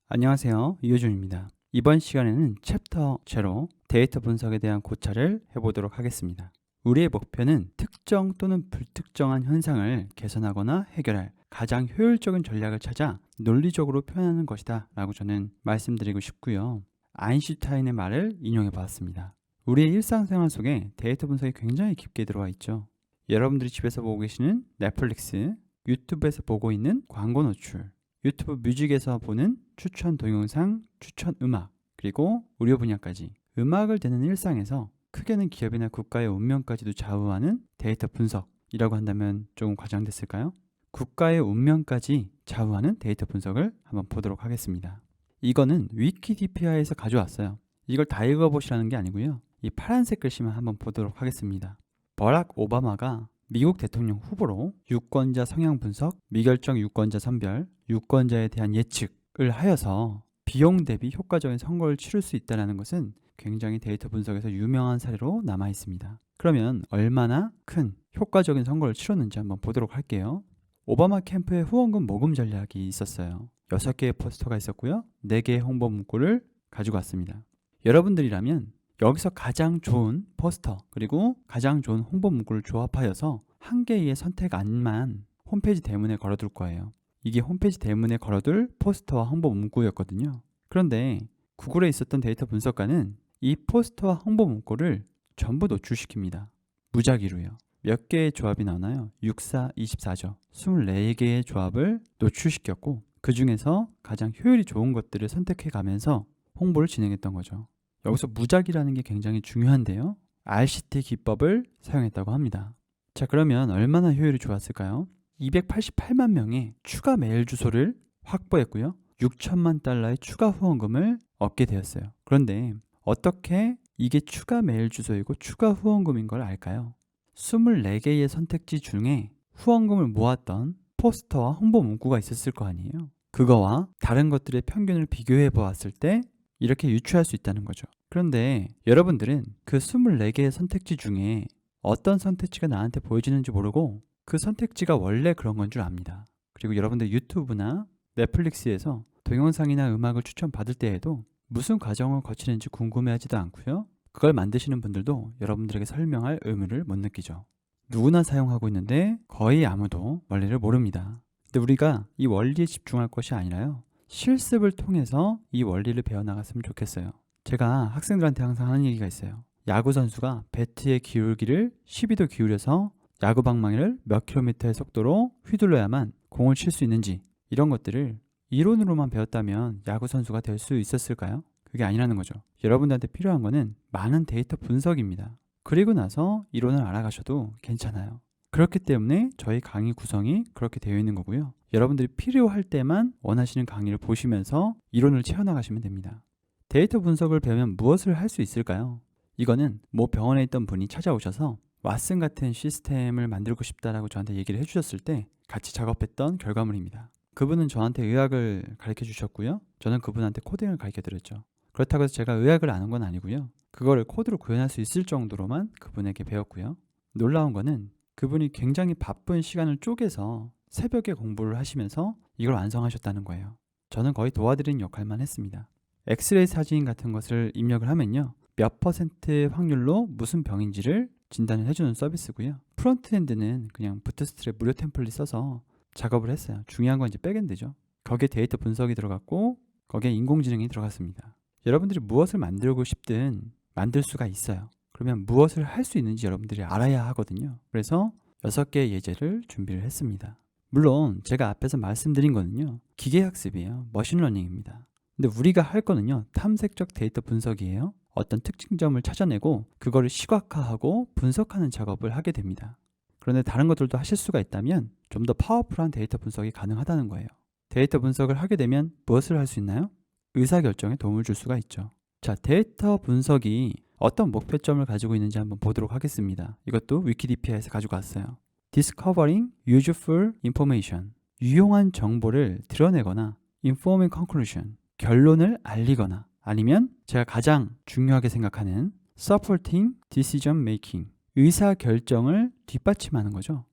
안녕하세요. 이효준입니다. 이번 시간에는 챕터 제로 데이터 분석에 대한 고찰을 해보도록 하겠습니다. 우리의 목표는 특정 또는 불특정한 현상을 개선하거나 해결할 가장 효율적인 전략을 찾아 논리적으로 표현하는 것이다 라고 저는 말씀드리고 싶고요. 아인슈타인의 말을 인용해 보았습니다. 우리의 일상생활 속에 데이터 분석이 굉장히 깊게 들어와 있죠. 여러분들이 집에서 보고 계시는 넷플릭스, 유튜브에서 보고 있는 광고 노출, 유튜브 뮤직에서 보는 추천 동영상, 추천 음악, 그리고 의료 분야까지 음악을 듣는 일상에서 크게는 기업이나 국가의 운명까지도 좌우하는 데이터 분석이라고 한다면 조금 과장됐을까요? 국가의 운명까지 좌우하는 데이터 분석을 한번 보도록 하겠습니다. 이거는 위키디피아에서 가져왔어요. 이걸 다 읽어보시라는 게 아니고요. 이 파란색 글씨만 한번 보도록 하겠습니다. 버락 오바마가 미국 대통령 후보로 유권자 성향 분석, 미결정 유권자 선별, 유권자에 대한 예측을 하여서 비용 대비 효과적인 선거를 치를 수 있다는 것은 굉장히 데이터 분석에서 유명한 사례로 남아 있습니다. 그러면 얼마나 큰 효과적인 선거를 치렀는지 한번 보도록 할게요. 오바마 캠프의 후원금 모금 전략이 있었어요. 6개의 포스터가 있었고요. 4개의 홍보 문구를 가지고 왔습니다. 여러분들이라면 여기서 가장 좋은 포스터 그리고 가장 좋은 홍보 문구를 조합하여서 한 개의 선택 안만 홈페이지 대문에 걸어둘 거예요. 이게 홈페이지 대문에 걸어둘 포스터와 홍보 문구였거든요. 그런데 구글에 있었던 데이터 분석가는 이 포스터와 홍보 문구를 전부 노출시킵니다. 무작위로요. 몇 개의 조합이 나오나요? 6, 4, 24죠. 24개의 조합을 노출시켰고 그 중에서 가장 효율이 좋은 것들을 선택해 가면서 홍보를 진행했던 거죠. 여기서 무작위라는 게 굉장히 중요한데요. RCT 기법을 사용했다고 합니다. 자, 그러면 얼마나 효율이 좋았을까요? 288만 명의 추가 메일 주소를 확보했고요. 6천만 달러의 추가 후원금을 얻게 되었어요. 그런데 어떻게 이게 추가 메일 주소이고 추가 후원금인 걸 알까요? 24개의 선택지 중에 후원금을 모았던 포스터와 홍보 문구가 있었을 거 아니에요. 그거와 다른 것들의 평균을 비교해 보았을 때 이렇게 유추할 수 있다는 거죠. 그런데 여러분들은 그 24개의 선택지 중에 어떤 선택지가 나한테 보여지는지 모르고 그 선택지가 원래 그런 건 줄 압니다. 그리고 여러분들 유튜브나 넷플릭스에서 동영상이나 음악을 추천받을 때에도 무슨 과정을 거치는지 궁금해하지도 않고요. 그걸 만드시는 분들도 여러분들에게 설명할 의무를 못 느끼죠. 누구나 사용하고 있는데 거의 아무도 원리를 모릅니다. 근데 우리가 이 원리에 집중할 것이 아니라요. 실습을 통해서 이 원리를 배워나갔으면 좋겠어요. 제가 학생들한테 항상 하는 얘기가 있어요. 야구 선수가 배트의 기울기를 12도 기울여서 야구 방망이를 몇 킬로미터의 속도로 휘둘러야만 공을 칠 수 있는지 이런 것들을 이론으로만 배웠다면 야구 선수가 될 수 있었을까요? 그게 아니라는 거죠. 여러분들한테 필요한 거는 많은 데이터 분석입니다. 그리고 나서 이론을 알아가셔도 괜찮아요. 그렇기 때문에 저희 강의 구성이 그렇게 되어 있는 거고요. 여러분들이 필요할 때만 원하시는 강의를 보시면서 이론을 채워나가시면 됩니다. 데이터 분석을 배우면 무엇을 할 수 있을까요? 이거는 모 병원에 있던 분이 찾아오셔서 왓슨 같은 시스템을 만들고 싶다라고 저한테 얘기를 해주셨을 때 같이 작업했던 결과물입니다. 그분은 저한테 의학을 가르쳐 주셨고요. 저는 그분한테 코딩을 가르쳐 드렸죠. 그렇다고 해서 제가 의학을 아는 건 아니고요. 그거를 코드로 구현할 수 있을 정도로만 그분에게 배웠고요. 놀라운 거는 그분이 굉장히 바쁜 시간을 쪼개서 새벽에 공부를 하시면서 이걸 완성하셨다는 거예요. 저는 거의 도와드리는 역할만 했습니다. 엑스레이 사진 같은 것을 입력을 하면요. 몇 퍼센트 확률로 무슨 병인지를 진단을 해주는 서비스고요. 프론트엔드는 그냥 부트스트랩 무료 템플릿 써서 작업을 했어요. 중요한 건 이제 백엔드죠. 거기에 데이터 분석이 들어갔고 거기에 인공지능이 들어갔습니다. 여러분들이 무엇을 만들고 싶든 만들 수가 있어요. 그러면 무엇을 할 수 있는지 여러분들이 알아야 하거든요. 그래서 6개의 예제를 준비를 했습니다. 물론 제가 앞에서 말씀드린 거는요. 기계학습이에요. 머신러닝입니다. 근데 우리가 할 거는요. 탐색적 데이터 분석이에요. 어떤 특징점을 찾아내고 그거를 시각화하고 분석하는 작업을 하게 됩니다. 그런데 다른 것들도 하실 수가 있다면 좀 더 파워풀한 데이터 분석이 가능하다는 거예요. 데이터 분석을 하게 되면 무엇을 할 수 있나요? 의사결정에 도움을 줄 수가 있죠. 자, 데이터 분석이 어떤 목표점을 가지고 있는지 한번 보도록 하겠습니다. 이것도 위키디피아에서 가지고 왔어요. Discovering useful information. 유용한 정보를 드러내거나 informing conclusion. 결론을 알리거나 아니면 제가 가장 중요하게 생각하는 supporting decision making. 의사결정을 뒷받침하는 거죠.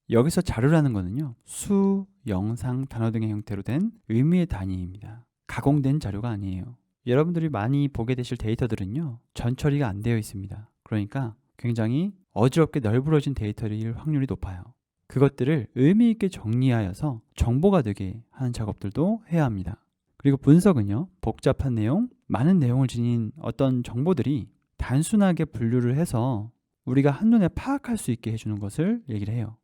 여기서 자료라는 거는요. 수, 영상, 단어 등의 형태로 된 의미의 단위입니다. 가공된 자료가 아니에요. 여러분들이 많이 보게 되실 데이터들은요, 전처리가 안 되어 있습니다. 그러니까 굉장히 어지럽게 널브러진 데이터일 확률이 높아요. 그것들을 의미 있게 정리하여서 정보가 되게 하는 작업들도 해야 합니다. 그리고 분석은요, 복잡한 내용, 많은 내용을 지닌 어떤 정보들이 단순하게 분류를 해서 우리가 한눈에 파악할 수 있게 해주는 것을 얘기를 해요.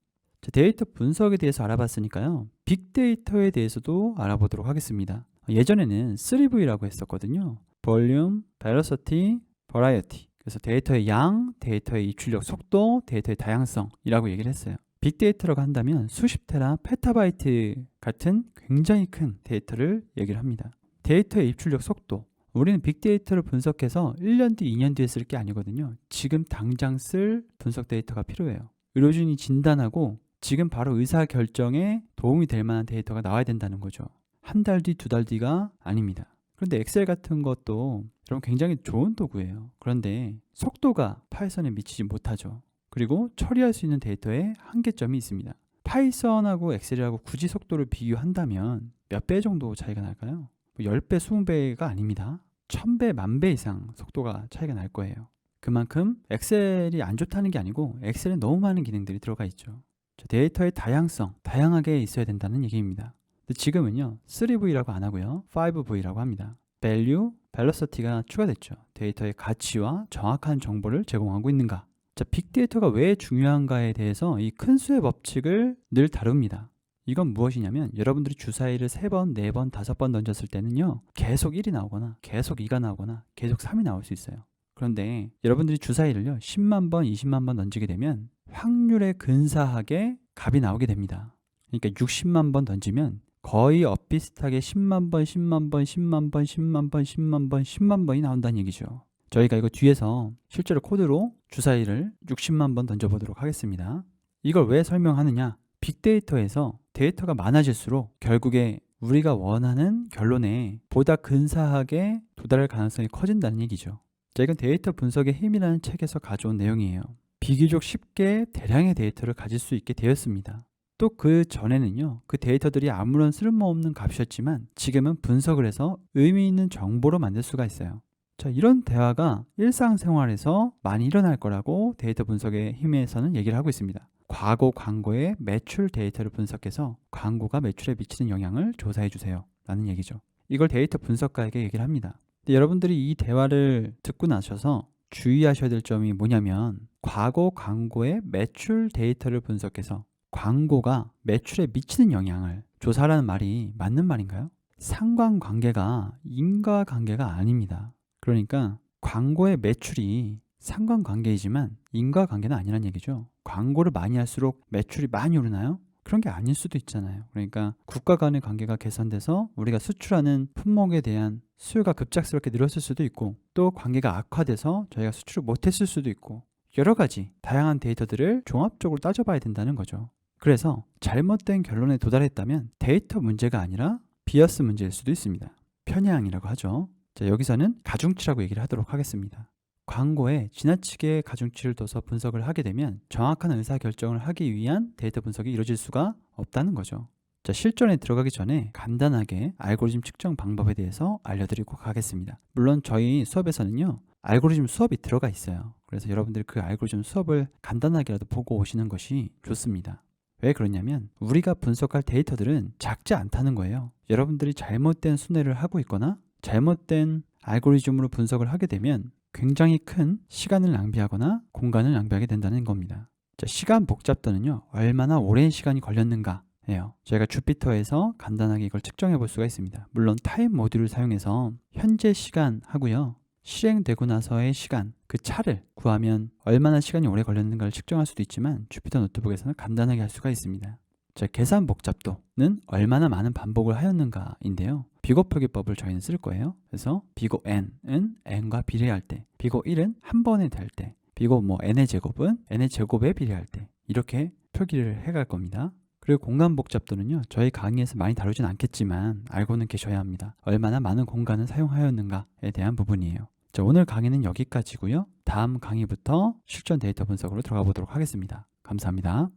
데이터 분석에 대해서 알아봤으니까요, 빅데이터에 대해서도 알아보도록 하겠습니다. 예전에는 3V라고 했었거든요. 볼륨, 벨로시티, 버라이어티. 그래서 데이터의 양, 데이터의 입출력 속도, 데이터의 다양성이라고 얘기를 했어요. 빅데이터라고 한다면 수십 테라, 페타바이트 같은 굉장히 큰 데이터를 얘기를 합니다. 데이터의 입출력 속도. 우리는 빅데이터를 분석해서 1년 뒤, 2년 뒤에 쓸 게 아니거든요. 지금 당장 쓸 분석 데이터가 필요해요. 의료진이 진단하고 지금 바로 의사결정에 도움이 될 만한 데이터가 나와야 된다는 거죠. 한 달 뒤, 두 달 뒤가 아닙니다. 그런데 엑셀 같은 것도 여러분 굉장히 좋은 도구예요. 그런데 속도가 파이썬에 미치지 못하죠. 그리고 처리할 수 있는 데이터에 한계점이 있습니다. 파이썬하고 엑셀하고 굳이 속도를 비교한다면 몇 배 정도 차이가 날까요? 10배, 20배가 아닙니다. 1000배, 10,000배 이상 속도가 차이가 날 거예요. 그만큼 엑셀이 안 좋다는 게 아니고 엑셀에 너무 많은 기능들이 들어가 있죠. 데이터의 다양성, 다양하게 있어야 된다는 얘기입니다. 근데 지금은요, 3V라고 안 하고요, 5V라고 합니다. value, velocity가 추가됐죠. 데이터의 가치와 정확한 정보를 제공하고 있는가. 빅데이터가 왜 중요한가에 대해서 이 큰 수의 법칙을 늘 다룹니다. 이건 무엇이냐면 여러분들이 주사위를 3번, 4번, 5번 던졌을 때는요, 계속 1이 나오거나 계속 2가 나오거나 계속 3이 나올 수 있어요. 그런데 여러분들이 주사위를요 10만 번, 20만 번 던지게 되면 확률에 근사하게 값이 나오게 됩니다. 그러니까 60만 번 던지면 거의 엇비슷하게 10만 번, 10만 번, 10만 번, 10만 번, 10만 번, 10만 번이 나온다는 얘기죠. 저희가 이거 뒤에서 실제로 코드로 주사위를 60만 번 던져보도록 하겠습니다. 이걸 왜 설명하느냐? 빅데이터에서 데이터가 많아질수록 결국에 우리가 원하는 결론에 보다 근사하게 도달할 가능성이 커진다는 얘기죠. 자, 이건 데이터 분석의 힘이라는 책에서 가져온 내용이에요. 비교적 쉽게 대량의 데이터를 가질 수 있게 되었습니다. 또 그 전에는요, 그 데이터들이 아무런 쓸모없는 값이었지만 지금은 분석을 해서 의미 있는 정보로 만들 수가 있어요. 자, 이런 대화가 일상생활에서 많이 일어날 거라고 데이터 분석의 힘에서는 얘기를 하고 있습니다. 과거 광고의 매출 데이터를 분석해서 광고가 매출에 미치는 영향을 조사해 주세요 라는 얘기죠. 이걸 데이터 분석가에게 얘기를 합니다. 근데 여러분들이 이 대화를 듣고 나셔서 주의하셔야 될 점이 뭐냐면, 과거 광고의 매출 데이터를 분석해서 광고가 매출에 미치는 영향을 조사하라는 말이 맞는 말인가요? 상관관계가 인과관계가 아닙니다. 그러니까 광고의 매출이 상관관계이지만 인과관계는 아니란 얘기죠. 광고를 많이 할수록 매출이 많이 오르나요? 그런 게 아닐 수도 있잖아요. 그러니까 국가 간의 관계가 개선돼서 우리가 수출하는 품목에 대한 수요가 급작스럽게 늘었을 수도 있고, 또 관계가 악화돼서 저희가 수출을 못했을 수도 있고, 여러 가지 다양한 데이터들을 종합적으로 따져봐야 된다는 거죠. 그래서 잘못된 결론에 도달했다면 데이터 문제가 아니라 비어스 문제일 수도 있습니다. 편향이라고 하죠. 자, 여기서는 가중치라고 얘기를 하도록 하겠습니다. 광고에 지나치게 가중치를 둬서 분석을 하게 되면 정확한 의사결정을 하기 위한 데이터 분석이 이루어질 수가 없다는 거죠. 자, 실전에 들어가기 전에 간단하게 알고리즘 측정 방법에 대해서 알려드리고 가겠습니다. 물론 저희 수업에서는요, 알고리즘 수업이 들어가 있어요. 그래서 여러분들이 그 알고리즘 수업을 간단하게라도 보고 오시는 것이 좋습니다. 왜 그러냐면 우리가 분석할 데이터들은 작지 않다는 거예요. 여러분들이 잘못된 순회를 하고 있거나 잘못된 알고리즘으로 분석을 하게 되면 굉장히 큰 시간을 낭비하거나 공간을 낭비하게 된다는 겁니다. 자, 시간 복잡도는요, 얼마나 오랜 시간이 걸렸는가 예요. 저희가 주피터에서 간단하게 이걸 측정해 볼 수가 있습니다. 물론 타임 모듈을 사용해서 현재 시간 하고요, 실행되고 나서의 시간, 그 차를 구하면 얼마나 시간이 오래 걸렸는가를 측정할 수도 있지만 주피터 노트북에서는 간단하게 할 수가 있습니다. 자, 계산 복잡도는 얼마나 많은 반복을 하였는가인데요. 비곱표기법을 저희는 쓸 거예요. 그래서 비곱 n은 n과 비례할 때, 비곱 1은 한 번에 될 때, 비곱 n의 제곱은 n의 제곱에 비례할 때, 이렇게 표기를 해갈 겁니다. 그리고 공간 복잡도는요, 저희 강의에서 많이 다루진 않겠지만 알고는 계셔야 합니다. 얼마나 많은 공간을 사용하였는가에 대한 부분이에요. 자, 오늘 강의는 여기까지고요. 다음 강의부터 실전 데이터 분석으로 들어가 보도록 하겠습니다. 감사합니다.